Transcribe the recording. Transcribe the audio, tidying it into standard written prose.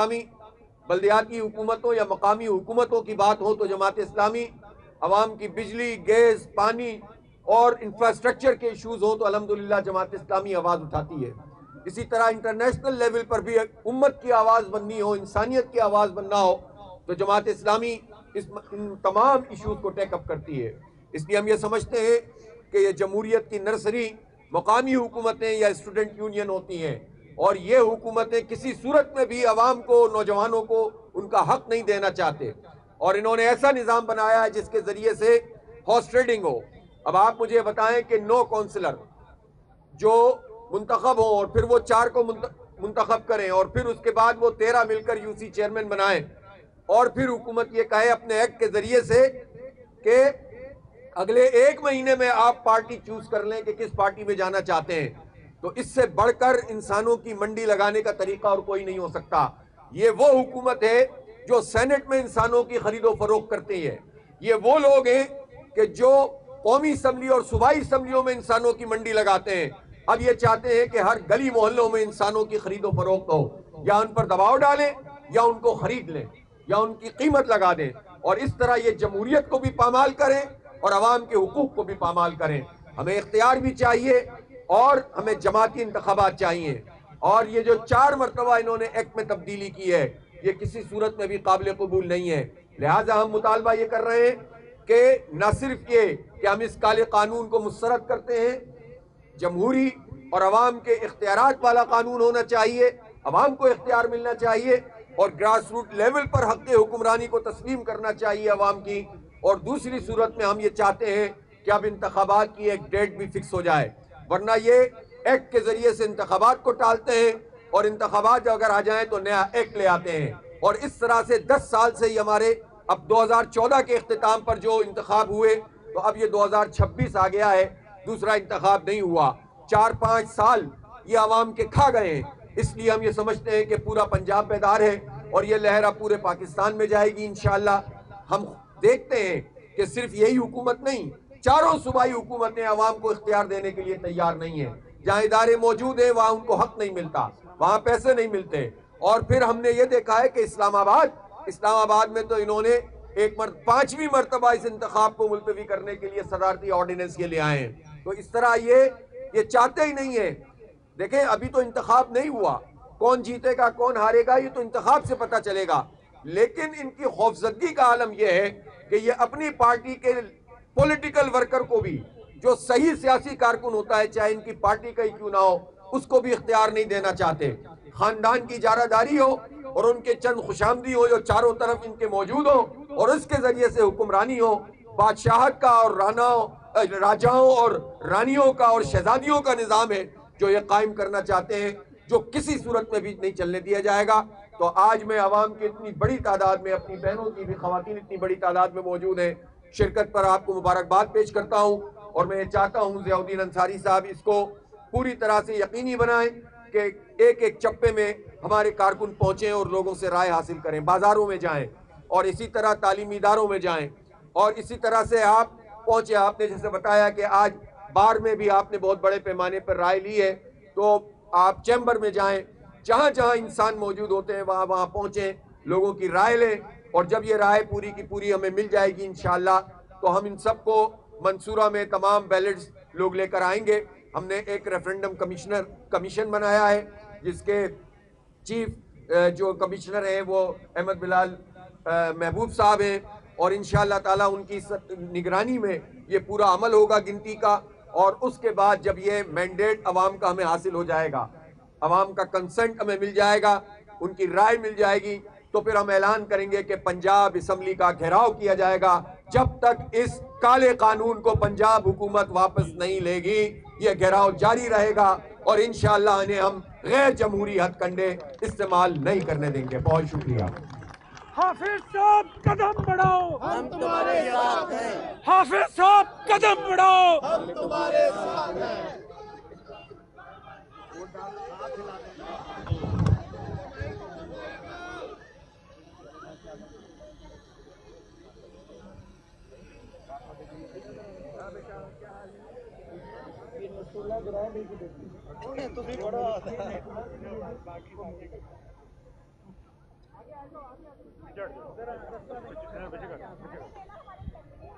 اسلامی بلدیاتی حکومتوں یا مقامی حکومتوں کی بات ہو تو جماعت اسلامی عوام کی بجلی، گیس، پانی اور انفراسٹرکچر کے ایشوز ہوں تو الحمدللہ جماعت اسلامی آواز اٹھاتی ہے. اسی طرح انٹرنیشنل لیول پر بھی امت کی آواز بننی ہو، انسانیت کی آواز بننا ہو تو جماعت اسلامی ان تمام ایشوز کو ٹیک اپ کرتی ہے. اس لیے ہم یہ سمجھتے ہیں کہ یہ جمہوریت کی نرسری مقامی حکومتیں یا اسٹوڈنٹ یونین ہوتی ہیں، اور یہ حکومتیں کسی صورت میں بھی عوام کو، نوجوانوں کو ان کا حق نہیں دینا چاہتے، اور انہوں نے ایسا نظام بنایا ہے جس کے ذریعے سے ہارس ٹریڈنگ ہو. اب آپ مجھے بتائیں کہ 9 کونسلر جو منتخب ہوں اور پھر وہ 4 کو منتخب کریں اور پھر اس کے بعد وہ 13 مل کر یو سی چیئرمین بنائیں، اور پھر حکومت یہ کہے اپنے ایکٹ کے ذریعے سے کہ اگلے 1 مہینے میں آپ پارٹی چوز کر لیں کہ کس پارٹی میں جانا چاہتے ہیں. تو اس سے بڑھ کر انسانوں کی منڈی لگانے کا طریقہ اور کوئی نہیں ہو سکتا. یہ وہ حکومت ہے جو سینٹ میں انسانوں کی خرید و فروخت کرتی ہے. یہ وہ لوگ ہیں کہ جو قومی اسمبلی اور صوبائی اسمبلیوں میں انسانوں کی منڈی لگاتے ہیں. اب یہ چاہتے ہیں کہ ہر گلی محلوں میں انسانوں کی خرید و فروخت ہو، یا ان پر دباؤ ڈالیں یا ان کو خرید لیں یا ان کی قیمت لگا دیں، اور اس طرح یہ جمہوریت کو بھی پامال کریں اور عوام کے حقوق کو بھی پامال کریں. ہمیں اختیار بھی چاہیے اور ہمیں جماعتی انتخابات چاہیے، اور یہ جو 4 مرتبہ انہوں نے ایکٹ میں تبدیلی کی ہے یہ کسی صورت میں بھی قابل قبول نہیں ہے. لہٰذا ہم مطالبہ یہ کر رہے ہیں کہ نہ صرف یہ کہ ہم اس کالے قانون کو مسترد کرتے ہیں، جمہوری اور عوام کے اختیارات والا قانون ہونا چاہیے، عوام کو اختیار ملنا چاہیے اور گراس روٹ لیول پر حق حکمرانی کو تسلیم کرنا چاہیے عوام کی. اور دوسری صورت میں ہم یہ چاہتے ہیں کہ اب انتخابات کی ایک ڈیٹ بھی فکس ہو جائے، ورنہ یہ ایکٹ کے ذریعے سے انتخابات کو ٹالتے ہیں اور انتخابات اگر آ جائیں تو نیا ایکٹ لے آتے ہیں، اور اس طرح سے 10 سال سے یہ ہمارے اب 2014 کے اختتام پر جو انتخاب ہوئے تو اب یہ 2026 آ گیا ہے، دوسرا انتخاب نہیں ہوا. 4-5 سال یہ عوام کے کھا گئے ہیں. اس لیے ہم یہ سمجھتے ہیں کہ پورا پنجاب بیدار ہے اور یہ لہر اب پورے پاکستان میں جائے گی انشاءاللہ. ہم دیکھتے ہیں کہ صرف یہی حکومت نہیں، چاروں صوبائی حکومتیں عوام کو اختیار دینے کے لیے تیار نہیں ہیں. جہاں ادارے موجود ہیں وہاں ان کو حق نہیں ملتا، وہاں پیسے نہیں ملتے. اور پھر ہم نے یہ دیکھا ہے کہ اسلام آباد میں تو انہوں نے 5ویں مرتبہ اس انتخاب کو ملتوی کرنے کے لیے صدارتی آرڈیننس کے لیے آئے ہیں. تو اس طرح یہ چاہتے ہی نہیں ہیں. دیکھیں ابھی تو انتخاب نہیں ہوا، کون جیتے گا کون ہارے گا یہ تو انتخاب سے پتہ چلے گا، لیکن ان کی خوفزدگی کا عالم یہ ہے کہ یہ اپنی پارٹی کے پولیٹیکل ورکر کو بھی، جو صحیح سیاسی کارکن ہوتا ہے چاہے ان کی پارٹی کا ہی کیوں نہ ہو، اس کو بھی اختیار نہیں دینا چاہتے. خاندان کی اجارہ داری ہو اور ان کے چند خوشامدی ہو جو چاروں طرف ان کے موجود ہو اور اس کے ذریعے سے حکمرانی ہو. بادشاہت کا اور راجاؤں اور رانیوں کا اور شہزادیوں کا نظام ہے جو یہ قائم کرنا چاہتے ہیں، جو کسی صورت میں بھی نہیں چلنے دیا جائے گا. تو آج میں عوام کی اتنی بڑی تعداد میں، اپنی بہنوں کی بھی، خواتین اتنی بڑی تعداد میں موجود ہیں، شرکت پر آپ کو مبارکباد پیش کرتا ہوں. اور میں یہ چاہتا ہوں ضیاء الدین انصاری صاحب اس کو پوری طرح سے یقینی بنائیں کہ ایک ایک چپے میں ہمارے کارکن پہنچیں اور لوگوں سے رائے حاصل کریں، بازاروں میں جائیں اور اسی طرح تعلیمی اداروں میں جائیں اور اسی طرح سے آپ پہنچے. آپ نے جیسے بتایا کہ آج بار میں بھی آپ نے بہت بڑے پیمانے پر رائے لی ہے، تو آپ چیمبر میں جائیں، جہاں جہاں انسان موجود ہوتے ہیں وہاں وہاں پہنچیں، لوگوں کی رائے لیں، اور جب یہ رائے پوری کی پوری ہمیں مل جائے گی انشاءاللہ تو ہم ان سب کو منصورہ میں تمام بیلٹس لوگ لے کر آئیں گے. ہم نے ایک ریفرنڈم کمیشن بنایا ہے جس کے چیف جو کمشنر ہیں وہ احمد بلال محبوب صاحب ہیں، اور انشاءاللہ تعالی ان کی نگرانی میں یہ پورا عمل ہوگا گنتی کا. اور اس کے بعد جب یہ مینڈیٹ عوام کا ہمیں حاصل ہو جائے گا، عوام کا کنسنٹ ہمیں مل جائے گا، ان کی رائے مل جائے گی، تو پھر ہم اعلان کریں گے کہ پنجاب اسمبلی کا گھیراؤ کیا جائے گا. جب تک اس کالے قانون کو پنجاب حکومت واپس نہیں لے گی یہ گھیراؤ جاری رہے گا، اور انشاءاللہ انہیں ہم غیر جمہوری ہتھ کنڈے استعمال نہیں کرنے دیں گے. بہت شکریہ. حافظ صاحب قدم بڑھاؤ، ہم تمہارے ساتھ ہیں. حافظ صاحب قدم بڑھاؤ. ہم تمہارے ساتھ ہیں.